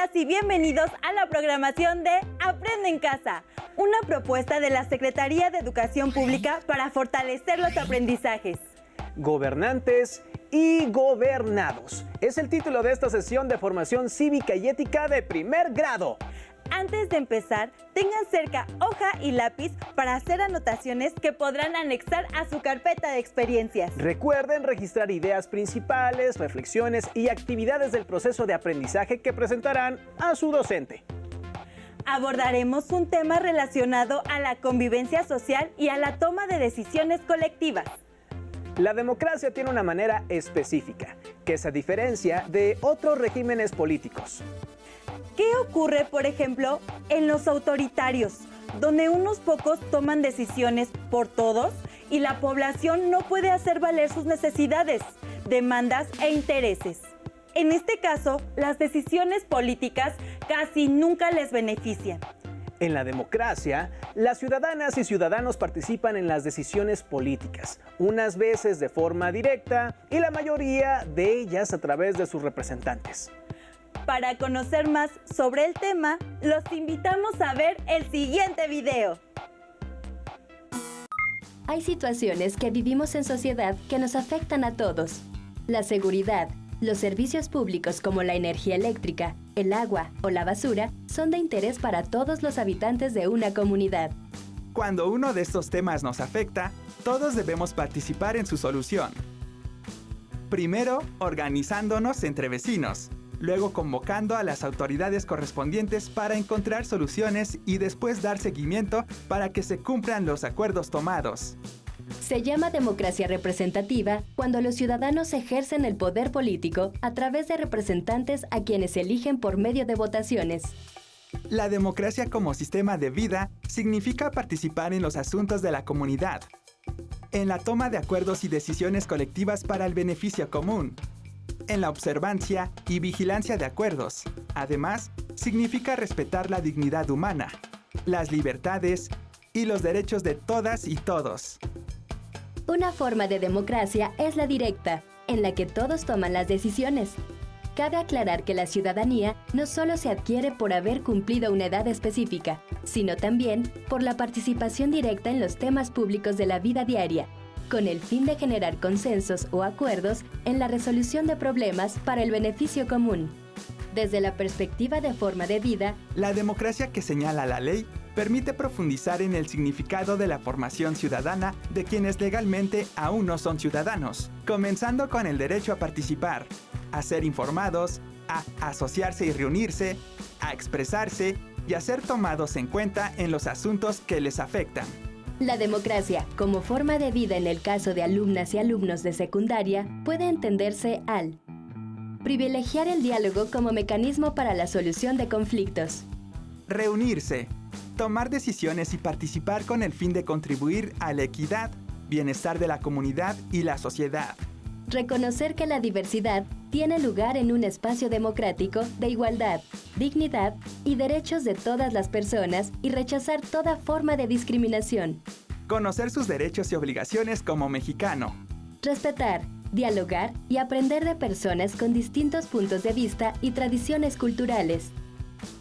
Bienvenidas y bienvenidos a la programación de Aprende en Casa, una propuesta de la Secretaría de Educación Pública para fortalecer los aprendizajes. Gobernantes y gobernados. Es el título de esta sesión de formación cívica y ética de primer grado. Antes de empezar, tengan cerca hoja y lápiz para hacer anotaciones que podrán anexar a su carpeta de experiencias. Recuerden registrar ideas principales, reflexiones y actividades del proceso de aprendizaje que presentarán a su docente. Abordaremos un tema relacionado a la convivencia social y a la toma de decisiones colectivas. La democracia tiene una manera específica, que se diferencia de otros regímenes políticos. ¿Qué ocurre, por ejemplo, en los autoritarios, donde unos pocos toman decisiones por todos y la población no puede hacer valer sus necesidades, demandas e intereses? En este caso, las decisiones políticas casi nunca les benefician. En la democracia, las ciudadanas y ciudadanos participan en las decisiones políticas, unas veces de forma directa y la mayoría de ellas a través de sus representantes. Para conocer más sobre el tema, los invitamos a ver el siguiente video. Hay situaciones que vivimos en sociedad que nos afectan a todos. La seguridad, los servicios públicos como la energía eléctrica, el agua o la basura son de interés para todos los habitantes de una comunidad. Cuando uno de estos temas nos afecta, todos debemos participar en su solución. Primero, organizándonos entre vecinos. Luego convocando a las autoridades correspondientes para encontrar soluciones y después dar seguimiento para que se cumplan los acuerdos tomados. Se llama democracia representativa cuando los ciudadanos ejercen el poder político a través de representantes a quienes eligen por medio de votaciones. La democracia como sistema de vida significa participar en los asuntos de la comunidad, en la toma de acuerdos y decisiones colectivas para el beneficio común, en la observancia y vigilancia de acuerdos. Además, significa respetar la dignidad humana, las libertades y los derechos de todas y todos. Una forma de democracia es la directa, en la que todos toman las decisiones. Cabe aclarar que la ciudadanía no solo se adquiere por haber cumplido una edad específica, sino también por la participación directa en los temas públicos de la vida diaria, con el fin de generar consensos o acuerdos en la resolución de problemas para el beneficio común. Desde la perspectiva de forma de vida, la democracia que señala la ley permite profundizar en el significado de la formación ciudadana de quienes legalmente aún no son ciudadanos, comenzando con el derecho a participar, a ser informados, a asociarse y reunirse, a expresarse y a ser tomados en cuenta en los asuntos que les afectan. La democracia, como forma de vida en el caso de alumnas y alumnos de secundaria, puede entenderse al privilegiar el diálogo como mecanismo para la solución de conflictos. Reunirse, tomar decisiones y participar con el fin de contribuir a la equidad, bienestar de la comunidad y la sociedad. Reconocer que la diversidad tiene lugar en un espacio democrático de igualdad, dignidad y derechos de todas las personas y rechazar toda forma de discriminación. Conocer sus derechos y obligaciones como mexicano. Respetar, dialogar y aprender de personas con distintos puntos de vista y tradiciones culturales.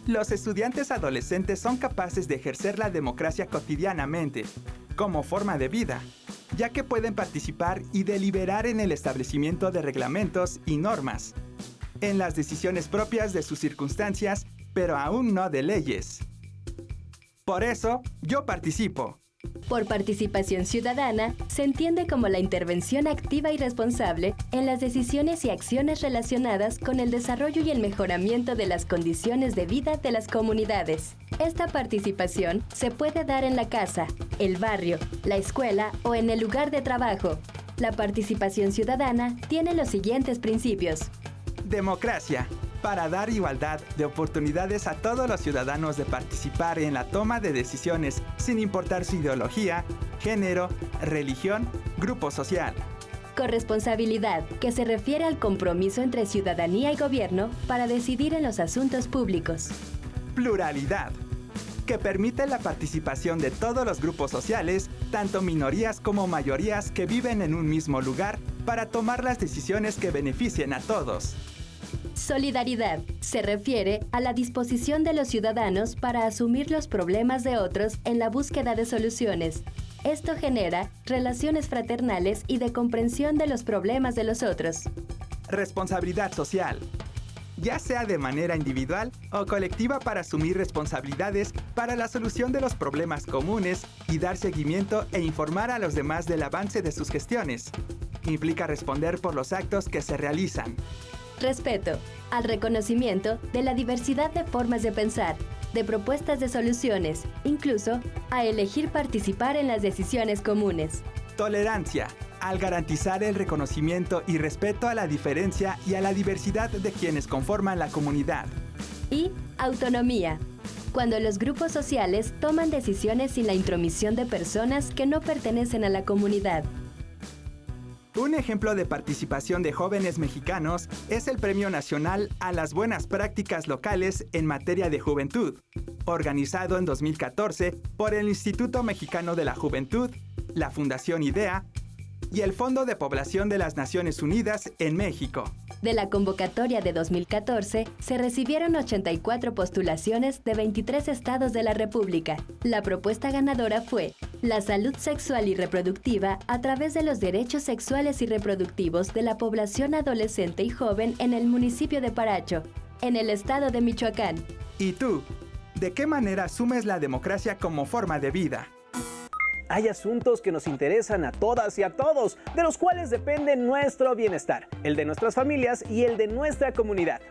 Los estudiantes adolescentes son capaces de ejercer la democracia cotidianamente, como forma de vida, ya que pueden participar y deliberar en el establecimiento de reglamentos y normas, en las decisiones propias de sus circunstancias, pero aún no de leyes. Por eso, yo participo. Por participación ciudadana, se entiende como la intervención activa y responsable en las decisiones y acciones relacionadas con el desarrollo y el mejoramiento de las condiciones de vida de las comunidades. Esta participación se puede dar en la casa, el barrio, la escuela o en el lugar de trabajo. La participación ciudadana tiene los siguientes principios. Democracia, para dar igualdad de oportunidades a todos los ciudadanos de participar en la toma de decisiones sin importar su ideología, género, religión, grupo social. Corresponsabilidad, que se refiere al compromiso entre ciudadanía y gobierno para decidir en los asuntos públicos. Pluralidad, que permite la participación de todos los grupos sociales, tanto minorías como mayorías que viven en un mismo lugar, para tomar las decisiones que beneficien a todos. Solidaridad se refiere a la disposición de los ciudadanos para asumir los problemas de otros en la búsqueda de soluciones. Esto genera relaciones fraternales y de comprensión de los problemas de los otros. Responsabilidad social. Ya sea de manera individual o colectiva para asumir responsabilidades para la solución de los problemas comunes y dar seguimiento e informar a los demás del avance de sus gestiones. Implica responder por los actos que se realizan. Respeto al reconocimiento de la diversidad de formas de pensar, de propuestas de soluciones, incluso a elegir participar en las decisiones comunes. Tolerancia, al garantizar el reconocimiento y respeto a la diferencia y a la diversidad de quienes conforman la comunidad. Y autonomía, cuando los grupos sociales toman decisiones sin la intromisión de personas que no pertenecen a la comunidad. Un ejemplo de participación de jóvenes mexicanos es el Premio Nacional a las Buenas Prácticas Locales en materia de juventud, organizado en 2014 por el Instituto Mexicano de la Juventud, la Fundación IDEA y el Fondo de Población de las Naciones Unidas en México. De la convocatoria de 2014, se recibieron 84 postulaciones de 23 estados de la República. La propuesta ganadora fue la salud sexual y reproductiva a través de los derechos sexuales y reproductivos de la población adolescente y joven en el municipio de Paracho, en el estado de Michoacán. ¿Y tú? ¿De qué manera asumes la democracia como forma de vida? Hay asuntos que nos interesan a todas y a todos, de los cuales depende nuestro bienestar, el de nuestras familias y el de nuestra comunidad.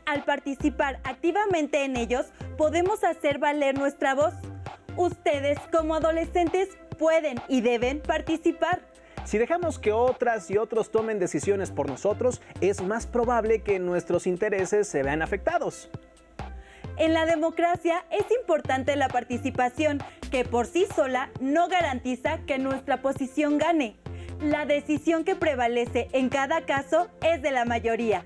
Al participar activamente en ellos, podemos hacer valer nuestra voz. Ustedes, como adolescentes, pueden y deben participar. Si dejamos que otras y otros tomen decisiones por nosotros, es más probable que nuestros intereses se vean afectados. En la democracia es importante la participación, que por sí sola no garantiza que nuestra posición gane. La decisión que prevalece en cada caso es de la mayoría.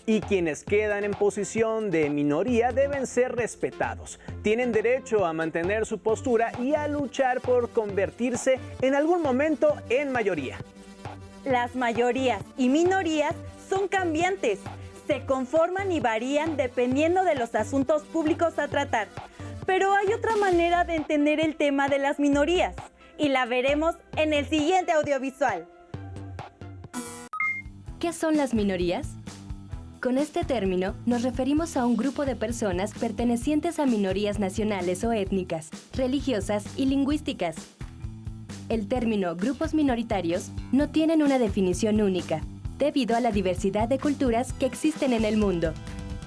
Y quienes quedan en posición de minoría deben ser respetados. Tienen derecho a mantener su postura y a luchar por convertirse en algún momento en mayoría. Las mayorías y minorías son cambiantes. Se conforman y varían dependiendo de los asuntos públicos a tratar. Pero hay otra manera de entender el tema de las minorías, y la veremos en el siguiente audiovisual. ¿Qué son las minorías? Con este término nos referimos a un grupo de personas pertenecientes a minorías nacionales o étnicas, religiosas y lingüísticas. El término grupos minoritarios no tienen una definición única, debido a la diversidad de culturas que existen en el mundo.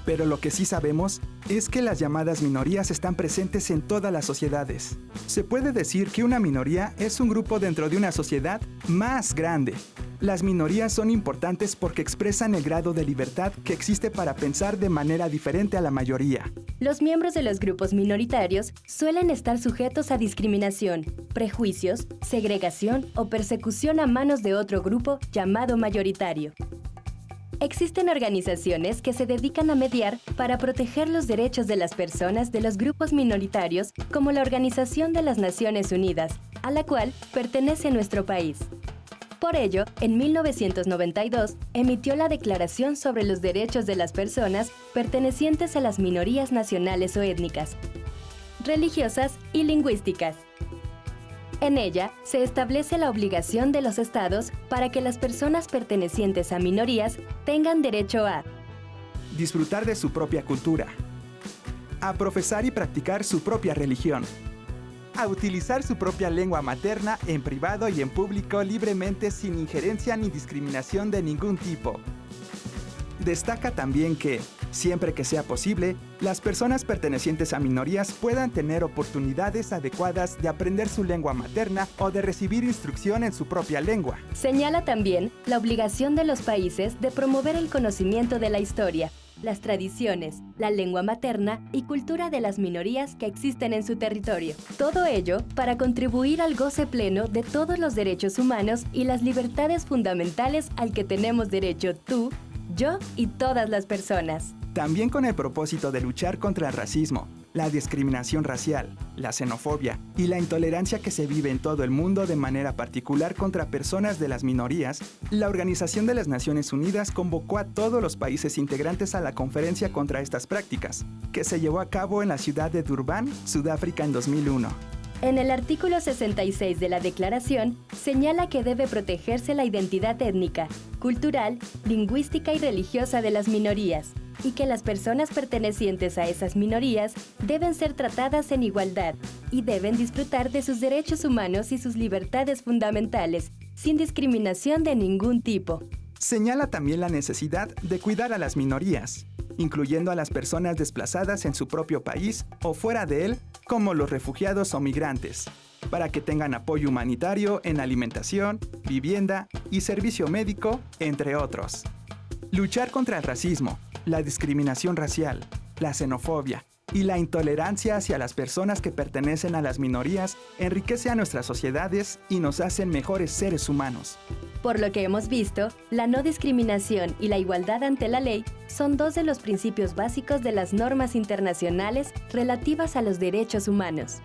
Pero lo que sí sabemos es que las llamadas minorías están presentes en todas las sociedades. Se puede decir que una minoría es un grupo dentro de una sociedad más grande. Las minorías son importantes porque expresan el grado de libertad que existe para pensar de manera diferente a la mayoría. Los miembros de los grupos minoritarios suelen estar sujetos a discriminación, prejuicios, segregación o persecución a manos de otro grupo llamado mayoritario. Existen organizaciones que se dedican a mediar para proteger los derechos de las personas de los grupos minoritarios, como la Organización de las Naciones Unidas, a la cual pertenece nuestro país. Por ello, en 1992, emitió la Declaración sobre los Derechos de las Personas pertenecientes a las minorías nacionales o étnicas, religiosas y lingüísticas. En ella, se establece la obligación de los estados para que las personas pertenecientes a minorías tengan derecho a disfrutar de su propia cultura, a profesar y practicar su propia religión, a utilizar su propia lengua materna en privado y en público libremente sin injerencia ni discriminación de ningún tipo. Destaca también que, siempre que sea posible, las personas pertenecientes a minorías puedan tener oportunidades adecuadas de aprender su lengua materna o de recibir instrucción en su propia lengua. Señala también la obligación de los países de promover el conocimiento de la historia, las tradiciones, la lengua materna y cultura de las minorías que existen en su territorio. Todo ello para contribuir al goce pleno de todos los derechos humanos y las libertades fundamentales al que tenemos derecho tú, yo y todas las personas. También con el propósito de luchar contra el racismo, la discriminación racial, la xenofobia y la intolerancia que se vive en todo el mundo de manera particular contra personas de las minorías, la Organización de las Naciones Unidas convocó a todos los países integrantes a la conferencia contra estas prácticas, que se llevó a cabo en la ciudad de Durban, Sudáfrica en 2001. En el artículo 66 de la Declaración, señala que debe protegerse la identidad étnica, cultural, lingüística y religiosa de las minorías, y que las personas pertenecientes a esas minorías deben ser tratadas en igualdad y deben disfrutar de sus derechos humanos y sus libertades fundamentales, sin discriminación de ningún tipo. Señala también la necesidad de cuidar a las minorías, incluyendo a las personas desplazadas en su propio país o fuera de él, como los refugiados o migrantes, para que tengan apoyo humanitario en alimentación, vivienda y servicio médico, entre otros. Luchar contra el racismo, la discriminación racial, la xenofobia y la intolerancia hacia las personas que pertenecen a las minorías enriquece a nuestras sociedades y nos hacen mejores seres humanos. Por lo que hemos visto, la no discriminación y la igualdad ante la ley son dos de los principios básicos de las normas internacionales relativas a los derechos humanos.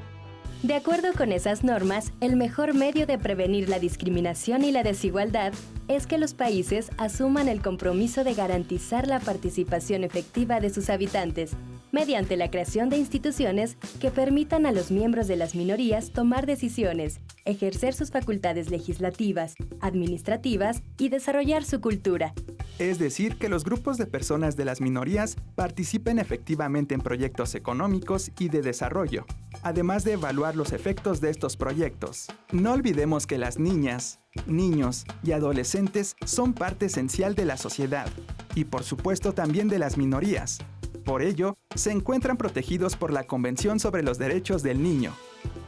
De acuerdo con esas normas, el mejor medio de prevenir la discriminación y la desigualdad es que los países asuman el compromiso de garantizar la participación efectiva de sus habitantes, mediante la creación de instituciones que permitan a los miembros de las minorías tomar decisiones, ejercer sus facultades legislativas, administrativas y desarrollar su cultura. Es decir, que los grupos de personas de las minorías participen efectivamente en proyectos económicos y de desarrollo, además de evaluar los efectos de estos proyectos. No olvidemos que las niñas, niños y adolescentes son parte esencial de la sociedad, y por supuesto también de las minorías. Por ello, se encuentran protegidos por la Convención sobre los Derechos del Niño.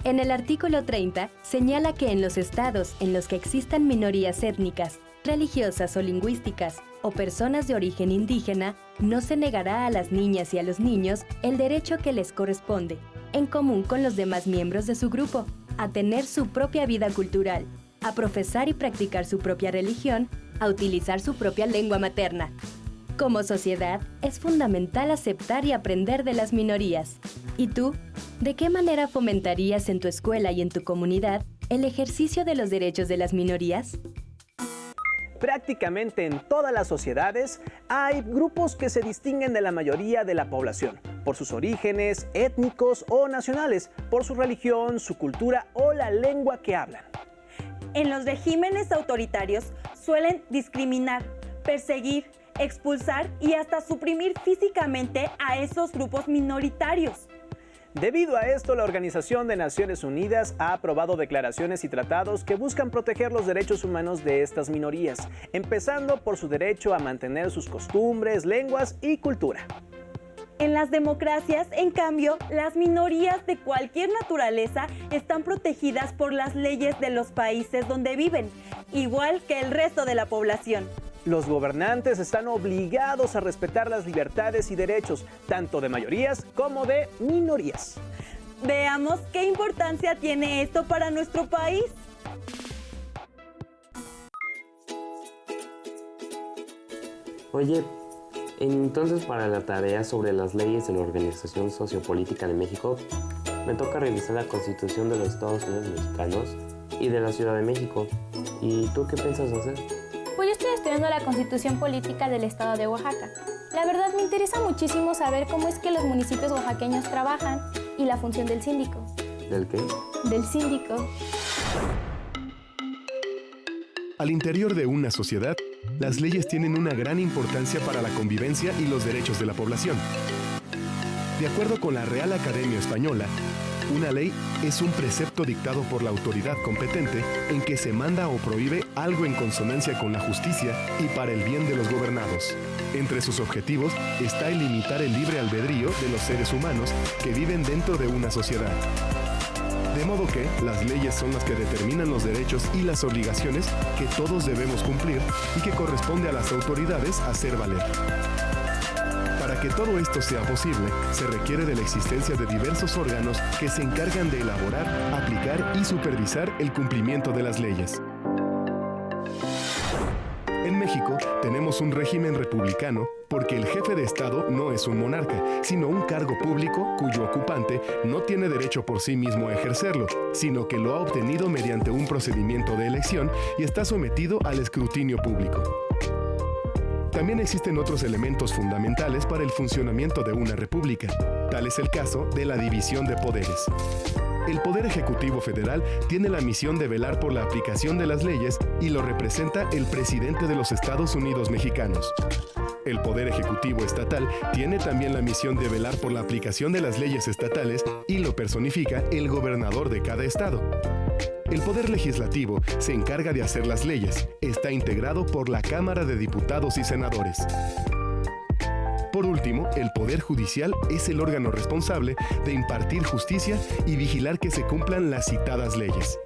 En el artículo 30, señala que en los estados en los que existan minorías étnicas, religiosas o lingüísticas, o personas de origen indígena, no se negará a las niñas y a los niños el derecho que les corresponde, en común con los demás miembros de su grupo, a tener su propia vida cultural, a profesar y practicar su propia religión, a utilizar su propia lengua materna. Como sociedad, es fundamental aceptar y aprender de las minorías. ¿Y tú? ¿De qué manera fomentarías en tu escuela y en tu comunidad el ejercicio de los derechos de las minorías? Prácticamente en todas las sociedades hay grupos que se distinguen de la mayoría de la población, por sus orígenes étnicos o nacionales, por su religión, su cultura o la lengua que hablan. En los regímenes autoritarios suelen discriminar, perseguir, expulsar y hasta suprimir físicamente a esos grupos minoritarios. Debido a esto, la Organización de Naciones Unidas ha aprobado declaraciones y tratados que buscan proteger los derechos humanos de estas minorías, empezando por su derecho a mantener sus costumbres, lenguas y cultura. En las democracias, en cambio, las minorías de cualquier naturaleza están protegidas por las leyes de los países donde viven, igual que el resto de la población. Los gobernantes están obligados a respetar las libertades y derechos, tanto de mayorías como de minorías. Veamos qué importancia tiene esto para nuestro país. Oye, entonces para la tarea sobre las leyes de la Organización Sociopolítica de México, me toca revisar la Constitución de los Estados Unidos Mexicanos y de la Ciudad de México. ¿Y tú qué piensas hacer? Pues yo estoy estudiando la Constitución Política del Estado de Oaxaca. La verdad me interesa muchísimo saber cómo es que los municipios oaxaqueños trabajan y la función del síndico. ¿Del qué? Del síndico. Al interior de una sociedad, las leyes tienen una gran importancia para la convivencia y los derechos de la población. De acuerdo con la Real Academia Española, una ley es un precepto dictado por la autoridad competente en que se manda o prohíbe algo en consonancia con la justicia y para el bien de los gobernados. Entre sus objetivos está el limitar el libre albedrío de los seres humanos que viven dentro de una sociedad. De modo que las leyes son las que determinan los derechos y las obligaciones que todos debemos cumplir y que corresponde a las autoridades hacer valer. Para que todo esto sea posible, se requiere de la existencia de diversos órganos que se encargan de elaborar, aplicar y supervisar el cumplimiento de las leyes. En México tenemos un régimen republicano porque el jefe de Estado no es un monarca, sino un cargo público cuyo ocupante no tiene derecho por sí mismo a ejercerlo, sino que lo ha obtenido mediante un procedimiento de elección y está sometido al escrutinio público. También existen otros elementos fundamentales para el funcionamiento de una república. Tal es el caso de la división de poderes. El Poder Ejecutivo Federal tiene la misión de velar por la aplicación de las leyes y lo representa el presidente de los Estados Unidos mexicanos. El Poder Ejecutivo Estatal tiene también la misión de velar por la aplicación de las leyes estatales y lo personifica el gobernador de cada estado. El Poder Legislativo se encarga de hacer las leyes. Está integrado por la Cámara de Diputados y Senadores. Por último, el Poder Judicial es el órgano responsable de impartir justicia y vigilar que se cumplan las citadas leyes.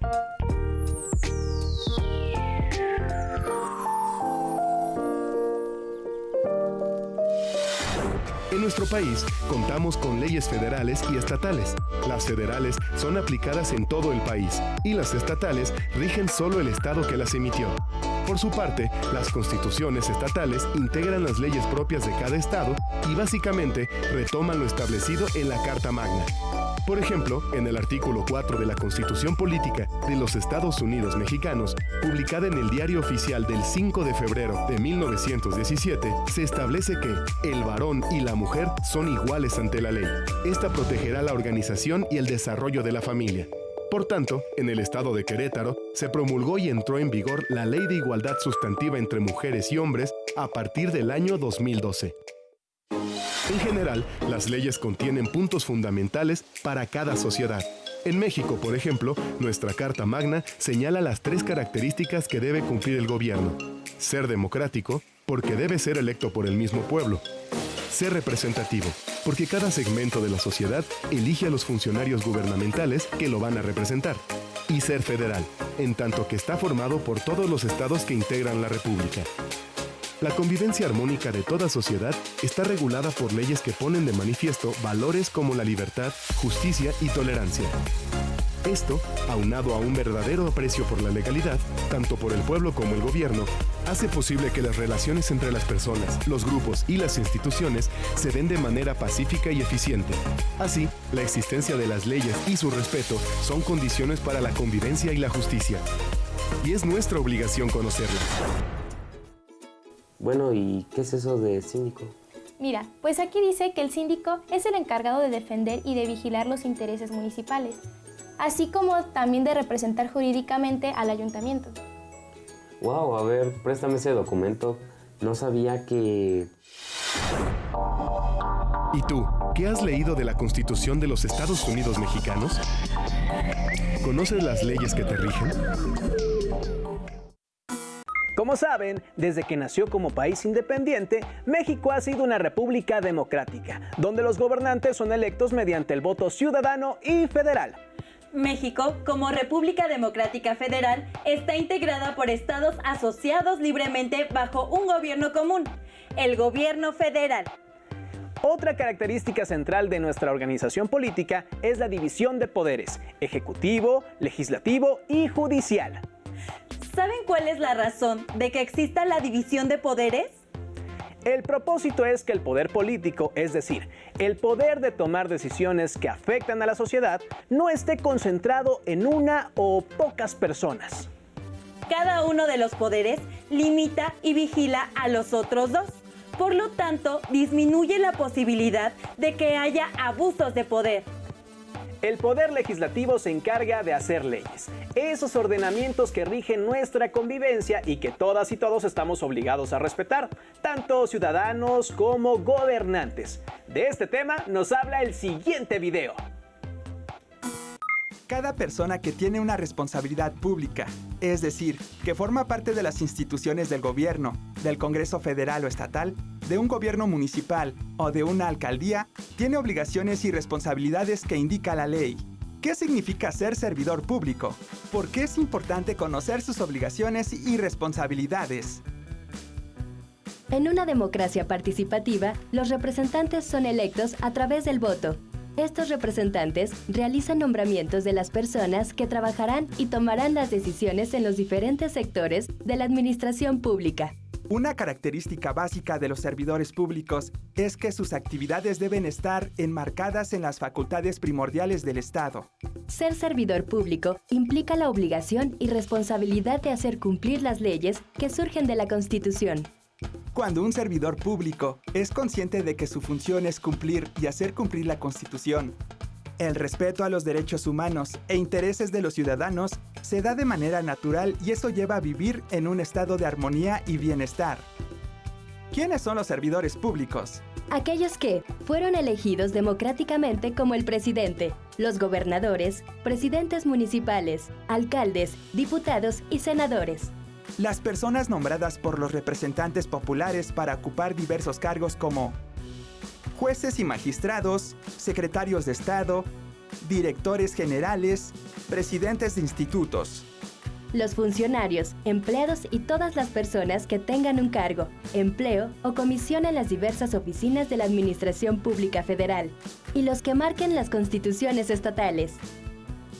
En nuestro país contamos con leyes federales y estatales. Las federales son aplicadas en todo el país y las estatales rigen solo el estado que las emitió. Por su parte, las constituciones estatales integran las leyes propias de cada estado y básicamente retoman lo establecido en la Carta Magna. Por ejemplo, en el artículo 4 de la Constitución Política de los Estados Unidos Mexicanos, publicada en el Diario Oficial del 5 de febrero de 1917, se establece que el varón y la mujer son iguales ante la ley. Esta protegerá la organización y el desarrollo de la familia. Por tanto, en el estado de Querétaro, se promulgó y entró en vigor la Ley de Igualdad Sustantiva entre Mujeres y Hombres a partir del año 2012. En general, las leyes contienen puntos fundamentales para cada sociedad. En México, por ejemplo, nuestra Carta Magna señala las 3 características que debe cumplir el gobierno. Ser democrático, porque debe ser electo por el mismo pueblo. Ser representativo, porque cada segmento de la sociedad elige a los funcionarios gubernamentales que lo van a representar. Y ser federal, en tanto que está formado por todos los estados que integran la República. La convivencia armónica de toda sociedad está regulada por leyes que ponen de manifiesto valores como la libertad, justicia y tolerancia. Esto, aunado a un verdadero aprecio por la legalidad, tanto por el pueblo como el gobierno, hace posible que las relaciones entre las personas, los grupos y las instituciones se den de manera pacífica y eficiente. Así, la existencia de las leyes y su respeto son condiciones para la convivencia y la justicia. Y es nuestra obligación conocerlas. Bueno, ¿y qué es eso de síndico? Mira, pues aquí dice que el síndico es el encargado de defender y de vigilar los intereses municipales, así como también de representar jurídicamente al ayuntamiento. Wow, a ver, préstame ese documento. No sabía que... ¿Y tú, qué has leído de la Constitución de los Estados Unidos Mexicanos? ¿Conoces las leyes que te rigen? Como saben, desde que nació como país independiente, México ha sido una república democrática, donde los gobernantes son electos mediante el voto ciudadano y federal. México, como República Democrática Federal, está integrada por estados asociados libremente bajo un gobierno común, el gobierno federal. Otra característica central de nuestra organización política es la división de poderes, ejecutivo, legislativo y judicial. ¿Saben cuál es la razón de que exista la división de poderes? El propósito es que el poder político, es decir, el poder de tomar decisiones que afectan a la sociedad, no esté concentrado en una o pocas personas. Cada uno de los poderes limita y vigila a los otros dos. Por lo tanto, disminuye la posibilidad de que haya abusos de poder. El poder legislativo se encarga de hacer leyes, esos ordenamientos que rigen nuestra convivencia y que todas y todos estamos obligados a respetar, tanto ciudadanos como gobernantes. De este tema nos habla el siguiente video. Cada persona que tiene una responsabilidad pública, es decir, que forma parte de las instituciones del gobierno, del Congreso Federal o Estatal, de un gobierno municipal o de una alcaldía, tiene obligaciones y responsabilidades que indica la ley. ¿Qué significa ser servidor público? ¿Por qué es importante conocer sus obligaciones y responsabilidades? En una democracia participativa, los representantes son electos a través del voto. Estos representantes realizan nombramientos de las personas que trabajarán y tomarán las decisiones en los diferentes sectores de la administración pública. Una característica básica de los servidores públicos es que sus actividades deben estar enmarcadas en las facultades primordiales del Estado. Ser servidor público implica la obligación y responsabilidad de hacer cumplir las leyes que surgen de la Constitución. Cuando un servidor público es consciente de que su función es cumplir y hacer cumplir la Constitución, el respeto a los derechos humanos e intereses de los ciudadanos se da de manera natural y eso lleva a vivir en un estado de armonía y bienestar. ¿Quiénes son los servidores públicos? Aquellos que fueron elegidos democráticamente como el presidente, los gobernadores, presidentes municipales, alcaldes, diputados y senadores. Las personas nombradas por los representantes populares para ocupar diversos cargos como jueces y magistrados, secretarios de Estado, directores generales, presidentes de institutos. Los funcionarios, empleados y todas las personas que tengan un cargo, empleo o comisión en las diversas oficinas de la Administración Pública Federal. Y los que marquen las constituciones estatales.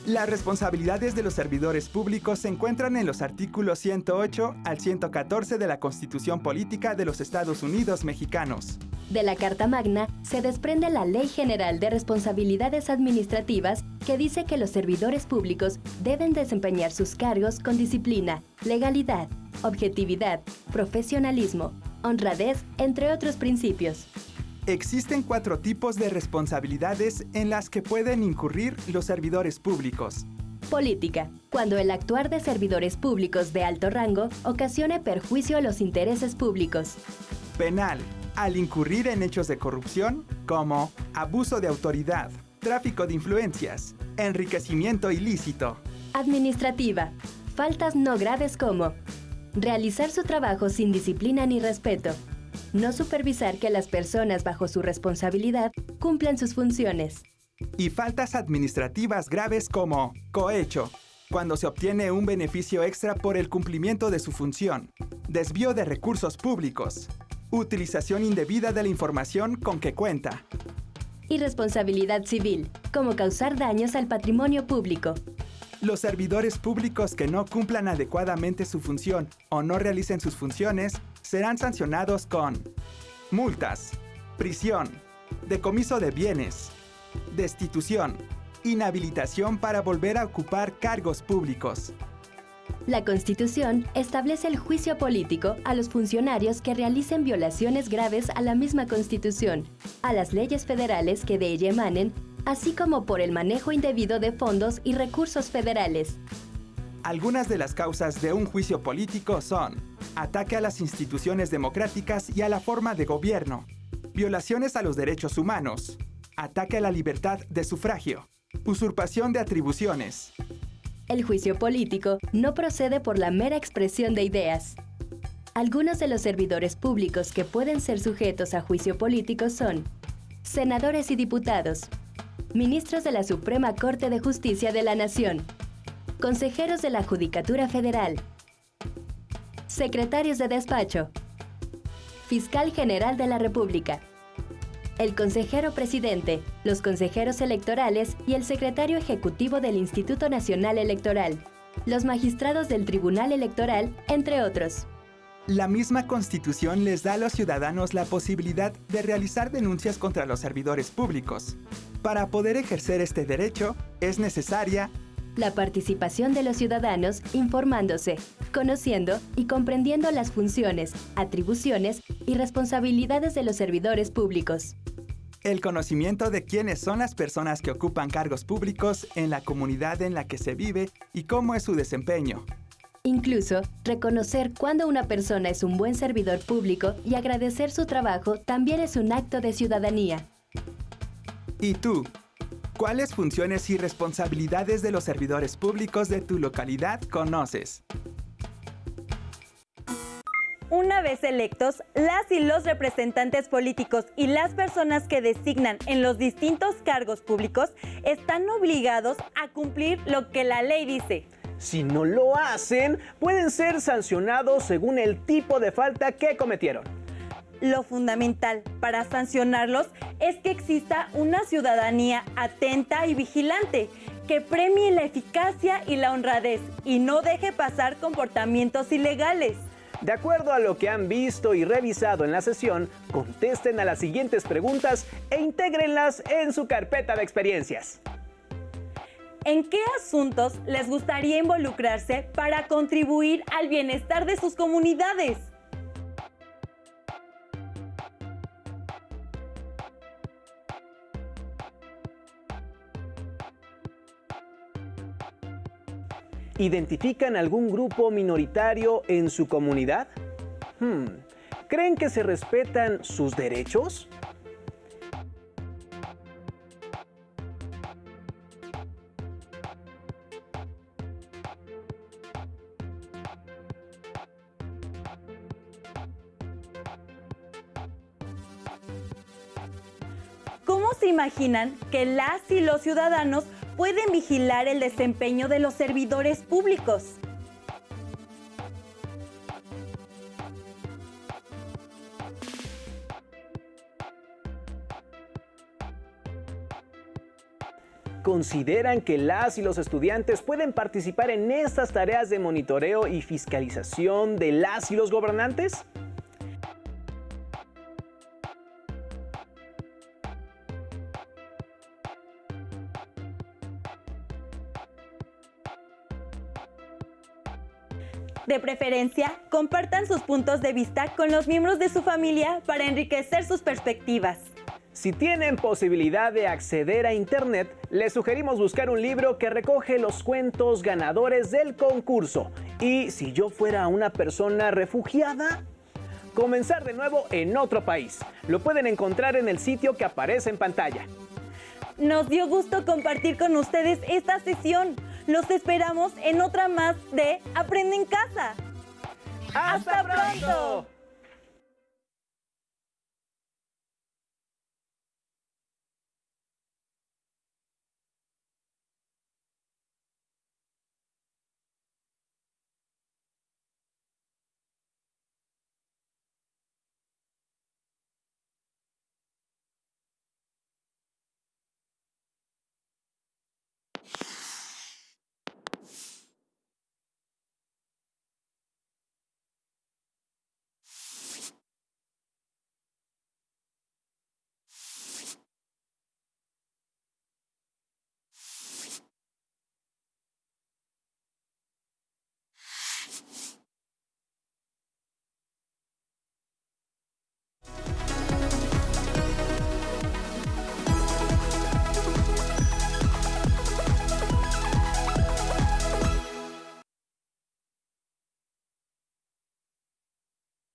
Las responsabilidades de los servidores públicos se encuentran en los artículos 108 al 114 de la Constitución Política de los Estados Unidos Mexicanos. De la Carta Magna se desprende la Ley General de Responsabilidades Administrativas que dice que los servidores públicos deben desempeñar sus cargos con disciplina, legalidad, objetividad, profesionalismo, honradez, entre otros principios. Existen 4 tipos de responsabilidades en las que pueden incurrir los servidores públicos. Política, cuando el actuar de servidores públicos de alto rango ocasione perjuicio a los intereses públicos. Penal, al incurrir en hechos de corrupción como abuso de autoridad, tráfico de influencias, enriquecimiento ilícito. Administrativa, faltas no graves como realizar su trabajo sin disciplina ni respeto, no supervisar que las personas bajo su responsabilidad cumplan sus funciones. Y faltas administrativas graves como cohecho, cuando se obtiene un beneficio extra por el cumplimiento de su función, desvío de recursos públicos, utilización indebida de la información con que cuenta. Y responsabilidad civil, como causar daños al patrimonio público. Los servidores públicos que no cumplan adecuadamente su función o no realicen sus funciones serán sancionados con multas, prisión, decomiso de bienes, destitución, inhabilitación para volver a ocupar cargos públicos. La Constitución establece el juicio político a los funcionarios que realicen violaciones graves a la misma Constitución, a las leyes federales que de ella emanen, así como por el manejo indebido de fondos y recursos federales. Algunas de las causas de un juicio político son ataque a las instituciones democráticas y a la forma de gobierno, violaciones a los derechos humanos, ataque a la libertad de sufragio, usurpación de atribuciones. El juicio político no procede por la mera expresión de ideas. Algunos de los servidores públicos que pueden ser sujetos a juicio político son senadores y diputados, ministros de la Suprema Corte de Justicia de la Nación, consejeros de la Judicatura Federal, secretarios de despacho, fiscal general de la República, el consejero presidente, los consejeros electorales y el secretario ejecutivo del Instituto Nacional Electoral, los magistrados del Tribunal Electoral, entre otros. La misma Constitución les da a los ciudadanos la posibilidad de realizar denuncias contra los servidores públicos. Para poder ejercer este derecho, es necesaria la participación de los ciudadanos informándose, conociendo y comprendiendo las funciones, atribuciones y responsabilidades de los servidores públicos. El conocimiento de quiénes son las personas que ocupan cargos públicos en la comunidad en la que se vive y cómo es su desempeño. Incluso, reconocer cuándo una persona es un buen servidor público y agradecer su trabajo también es un acto de ciudadanía. ¿Y tú? ¿Cuáles funciones y responsabilidades de los servidores públicos de tu localidad conoces? Una vez electos, las y los representantes políticos y las personas que designan en los distintos cargos públicos están obligados a cumplir lo que la ley dice. Si no lo hacen, pueden ser sancionados según el tipo de falta que cometieron. Lo fundamental para sancionarlos es que exista una ciudadanía atenta y vigilante, que premie la eficacia y la honradez y no deje pasar comportamientos ilegales. De acuerdo a lo que han visto y revisado en la sesión, contesten a las siguientes preguntas e intégrenlas en su carpeta de experiencias. ¿En qué asuntos les gustaría involucrarse para contribuir al bienestar de sus comunidades? ¿Identifican algún grupo minoritario en su comunidad? ¿Creen que se respetan sus derechos? ¿Cómo se imaginan que las y los ciudadanos pueden vigilar el desempeño de los servidores públicos? ¿Consideran que las y los estudiantes pueden participar en estas tareas de monitoreo y fiscalización de las y los gobernantes? De preferencia, compartan sus puntos de vista con los miembros de su familia para enriquecer sus perspectivas. Si tienen posibilidad de acceder a Internet, les sugerimos buscar un libro que recoge los cuentos ganadores del concurso. Y si yo fuera una persona refugiada, comenzar de nuevo en otro país. Lo pueden encontrar en el sitio que aparece en pantalla. Nos dio gusto compartir con ustedes esta sesión. Los esperamos en otra más de Aprende en Casa. ¡Hasta pronto!